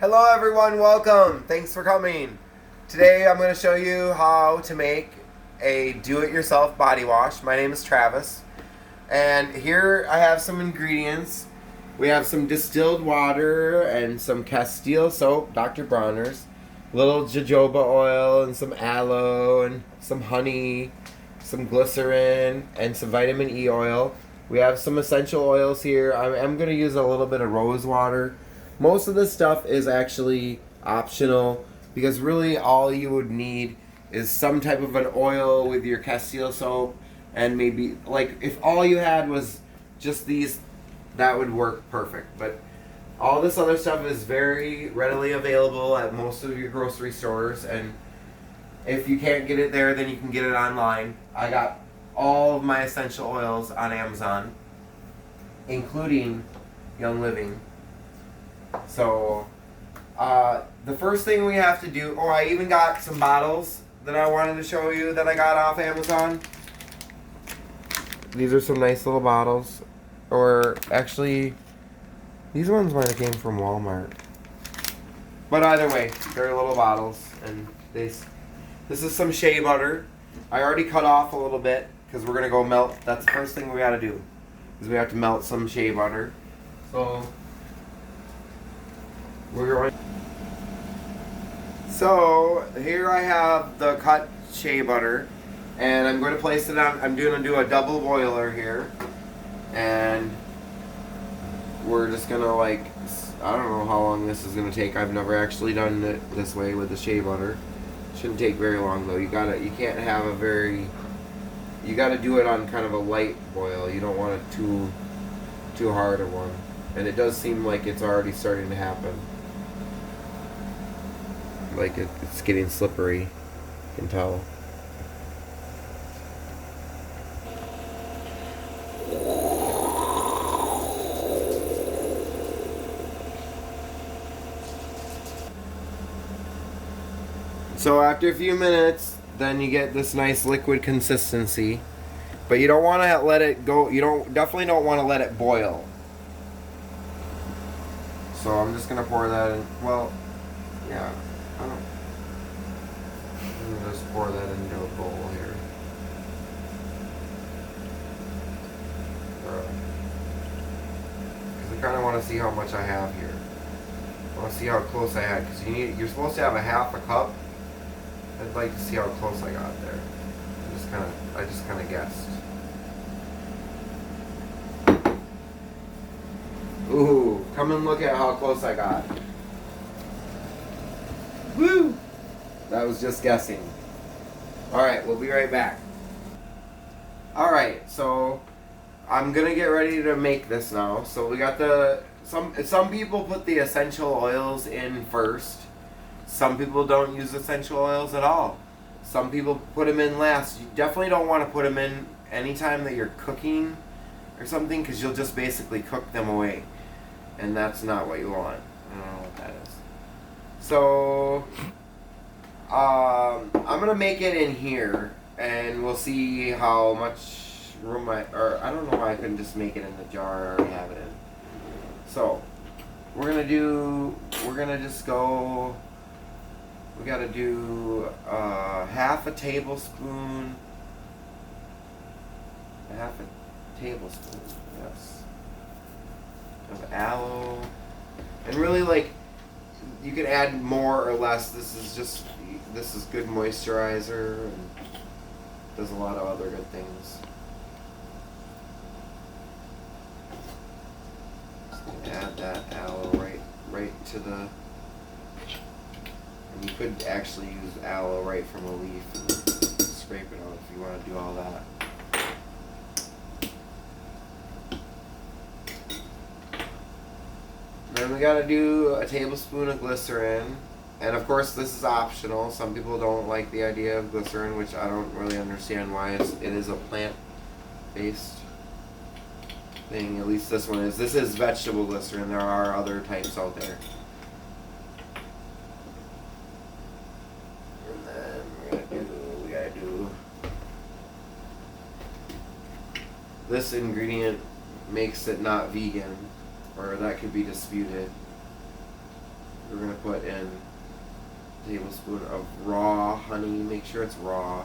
Hello everyone, welcome. Thanks for coming. Today I'm going to show you how to make a do-it-yourself body wash. My name is Travis. And here I have some ingredients. We have some distilled water and some Castile soap, Dr. Bronner's, little jojoba oil and some aloe and some honey, some glycerin and some vitamin E oil. We have some essential oils here. I'm going to use a little bit of rose water. Most of this stuff is actually optional because really all you would need is some type of an oil with your Castile soap, and maybe, like, if all you had was just these, that would work perfect. But all this other stuff is very readily available at most of your grocery stores, and if you can't get it there, then you can get it online. I got all of my essential oils on Amazon, including Young Living. So, the first thing we have to do, I even got some bottles that I wanted to show you that I got off Amazon. These are some nice little bottles. Or, actually, these ones might have came from Walmart. But either way, they're little bottles. And this is some shea butter. I already cut off a little bit because we're going to go melt. That's the first thing we got to do, is we have to melt some shea butter. So here I have the cut shea butter, and I'm going to place it on. I'm going to do a double boiler here, and we're just gonna, like, I don't know how long this is gonna take. I've never actually done it this way with the shea butter. Shouldn't take very long though. You can't have a very. You gotta do it on kind of a light boil. You don't want it too hard a one. And it does seem like it's already starting to happen. Like it's getting slippery. You can tell. So after a few minutes, then you get this nice liquid consistency. But you don't want to let it go. Definitely don't want to let it boil. So I'm just gonna pour that in. Well, yeah. I'm gonna just pour that into a bowl here. Because I kind of want to see how much I have here. I want to see how close I had. Because you're supposed to have a half a cup. I'd like to see how close I got there. I just kind of guessed. Ooh, come and look at how close I got. Woo! That was just guessing. Alright, we'll be right back. Alright, so I'm gonna get ready to make this now. So we got some people put the essential oils in first. Some people don't use essential oils at all. Some people put them in last. You definitely don't want to put them in anytime that you're cooking or something, because you'll just basically cook them away. And that's not what you want. I don't know what that is. So, I'm going to make it in here, and we'll see how much room I don't know why I couldn't just make it in the jar I already have it in. So, we gotta do half a tablespoon, yes, of aloe. And really, like, you can add more or less. This is good moisturizer and does a lot of other good things. Just add that aloe right to the. And you could actually use aloe right from a leaf and scrape it out if you want to do all that. Then we gotta do a tablespoon of glycerin. And of course this is optional. Some people don't like the idea of glycerin, which I don't really understand why. It is a plant-based thing. At least this one is. This is vegetable glycerin. There are other types out there. This ingredient makes it not vegan, or that could be disputed. We're going to put in a tablespoon of raw honey. Make sure it's raw.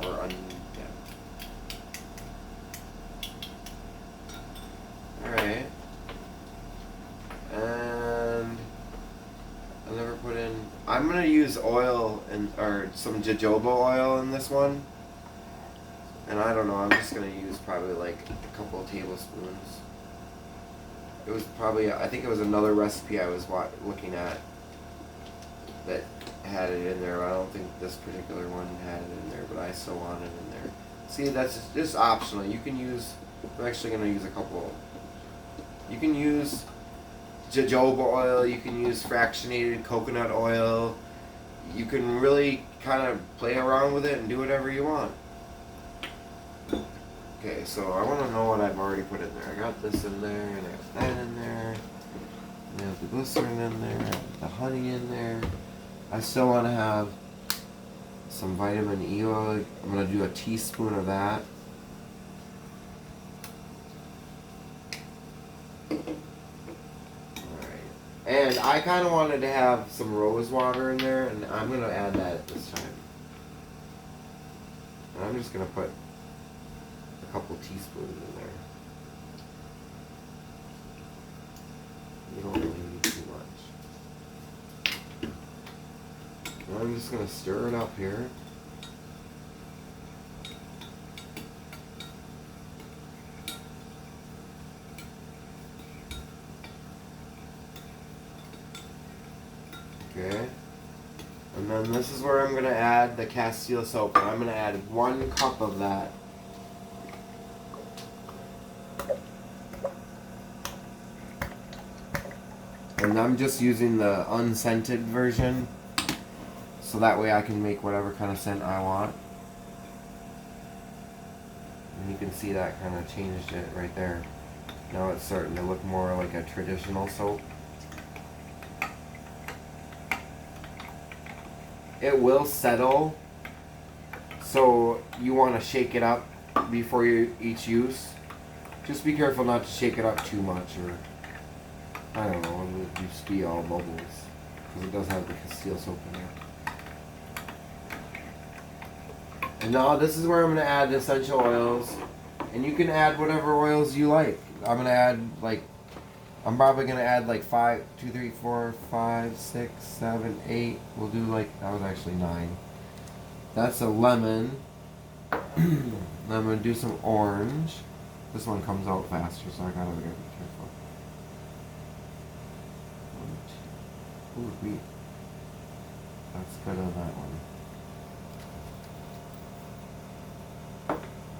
Or yeah. Alright. And I never put in. I'm gonna use oil or some jojoba oil in this one. And I don't know, I'm just gonna use probably like a couple of tablespoons. It was probably, I think it was another recipe I was looking at that had it in there. I don't think this particular one had it in there, but I still want it in there. See, that's just optional. You can use, I'm actually gonna use a couple. You can use jojoba oil, you can use fractionated coconut oil. You can really kind of play around with it and do whatever you want. Okay, so I want to know what I've already put in there. I got this in there, and I got that in there. And I have the glycerin in there, the honey in there. I still want to have some vitamin E oil. I'm going to do a teaspoon of that. Alright. And I kind of wanted to have some rose water in there, and I'm going to add that this time. And I'm just going to put a couple teaspoons in there. You don't really need too much. And I'm just going to stir it up here. Okay. And then this is where I'm going to add the Castile soap. And I'm going to add 1 cup of that. And I'm just using the unscented version, so that way I can make whatever kind of scent I want. And you can see that kind of changed it right there. Now it's starting to look more like a traditional soap. It will settle, so you want to shake it up before each use. Just be careful not to shake it up too much, or I don't know, it would just be all bubbles, because it does have the Castile soap in there. And now this is where I'm going to add the essential oils, and you can add whatever oils you like. I'm going to add I'm probably going to add 5, 2, 3, 4, 5, 6, 7, 8. We'll do that was actually 9. That's a lemon. I'm going to do some orange. This one comes out faster, so I gotta be careful. Ooh, wheat. That's good on that one.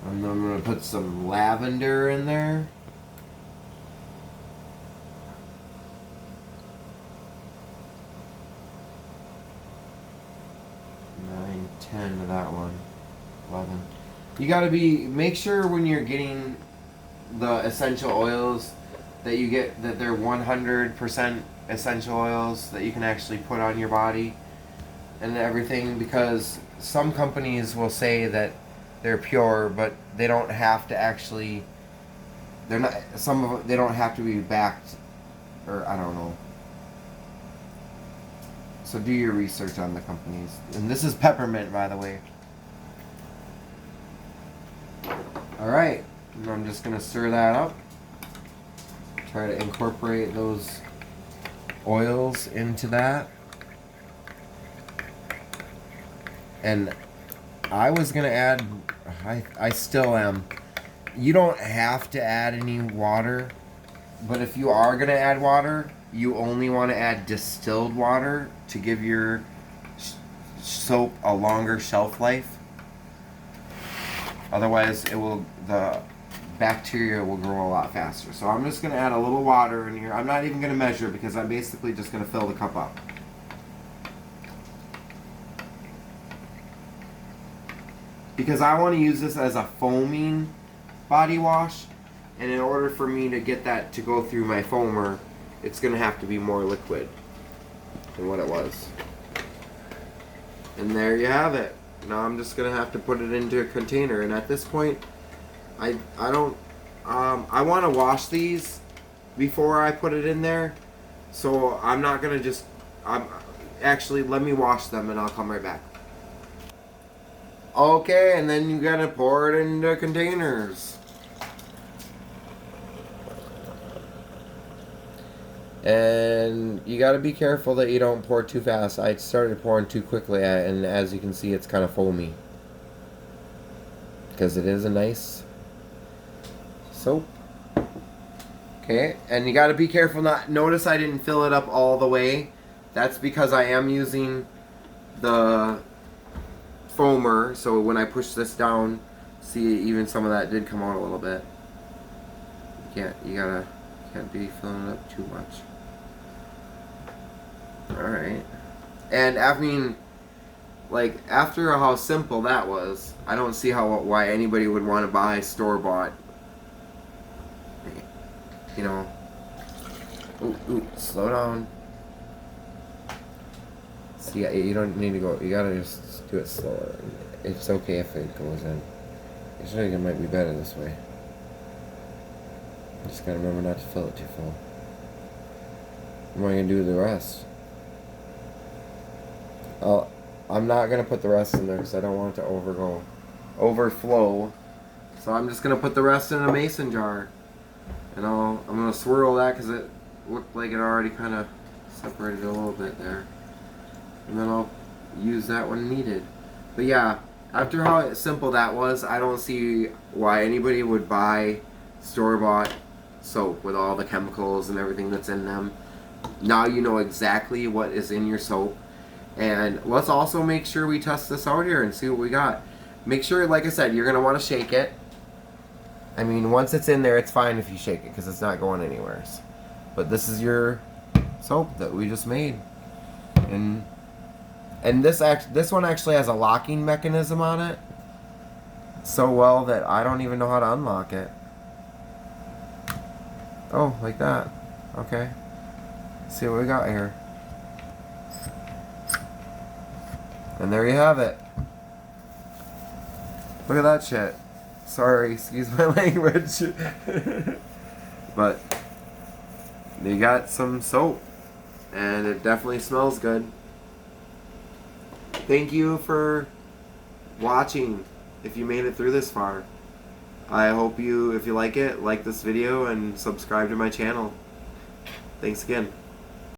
And I'm gonna put some lavender in there. 9, 10 to that one. 11. You gotta make sure when you're getting the essential oils that you get that they're 100% essential oils that you can actually put on your body and everything, because some companies will say that they're pure, but they don't have to actually. They're not. Some of them, they don't have to be backed, or I don't know. So do your research on the companies. And this is peppermint, by the way. All right. And I'm just going to stir that up. Try to incorporate those oils into that. And I was going to add, I still am. You don't have to add any water, but if you are going to add water, you only want to add distilled water to give your soap a longer shelf life. Otherwise, the bacteria will grow a lot faster. So I'm just going to add a little water in here. I'm not even going to measure because I'm basically just going to fill the cup up. Because I want to use this as a foaming body wash, and in order for me to get that to go through my foamer, it's going to have to be more liquid than what it was. And there you have it. Now I'm just going to have to put it into a container, and at this point I want to wash these before I put it in there. So I'm not going to just... actually, let me wash them and I'll come right back. Okay, and then you got to pour it into containers. And you got to be careful that you don't pour too fast. I started pouring too quickly, and as you can see, it's kind of foamy. Because it is a nice soap. Okay, and you got to be careful not... Notice I didn't fill it up all the way. That's because I am using the foamer. So when I push this down, see, even some of that did come out a little bit. Can't be filling it up too much. Alright. And I mean, like, after how simple that was, I don't see why anybody would want to buy store-bought. You know. Ooh, slow down. See, you don't need to go. You gotta just do it slower. It's okay if it goes in. Actually, it might be better this way. Just gotta remember not to fill it too full. What am I gonna do with the rest? I'm not gonna put the rest in there because I don't want it to overflow. So I'm just gonna put the rest in a mason jar, and I'm gonna swirl that because it looked like it already kind of separated a little bit there, and then I'll use that when needed. But yeah, after how simple that was, I don't see why anybody would buy store-bought soap with all the chemicals and everything that's in them. Now you know exactly what is in your soap. And let's also make sure we test this out here and see what we got. Make sure, like I said, you're going to want to shake it. I mean, once it's in there, it's fine if you shake it because it's not going anywhere. But this is your soap that we just made. And this one actually has a locking mechanism on it. So well that I don't even know how to unlock it. Oh, like that. Okay. Let's see what we got here. And there you have it. Look at that shit. Sorry, excuse my language. But you got some soap. And it definitely smells good. Thank you for watching if you made it through this far. I hope you, if you like it, like this video and subscribe to my channel. Thanks again.